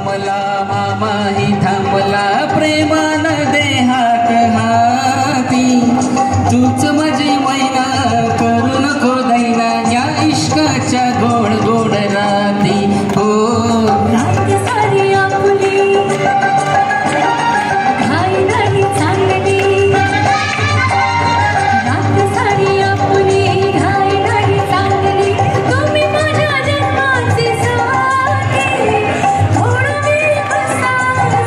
थांबला मामाही थांबला प्रेमानं देहात हाती तूच माझी मैना करू नको दैना या इश्काच्या गोड गोड राती हो रात सारी आपुली घाई नाही चांगली रात सारी आपुली घाई नाही चांगली तुम्ही माझ्या जन्माची साथी थोडा वेळ बसा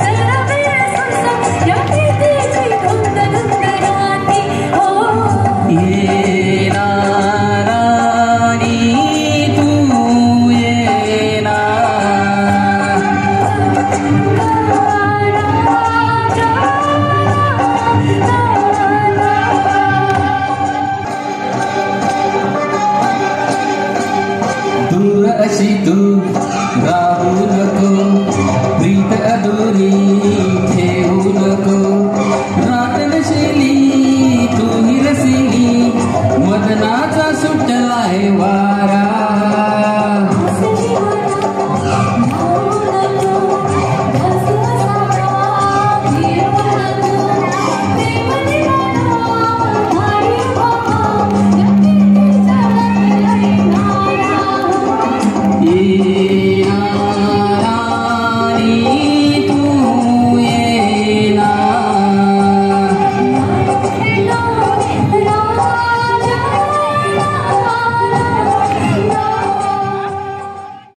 जरा वेळ सोसा या प्रीतीची धुंद धुंद राती हो ये ना राणी तू ये ना दूर अशी तू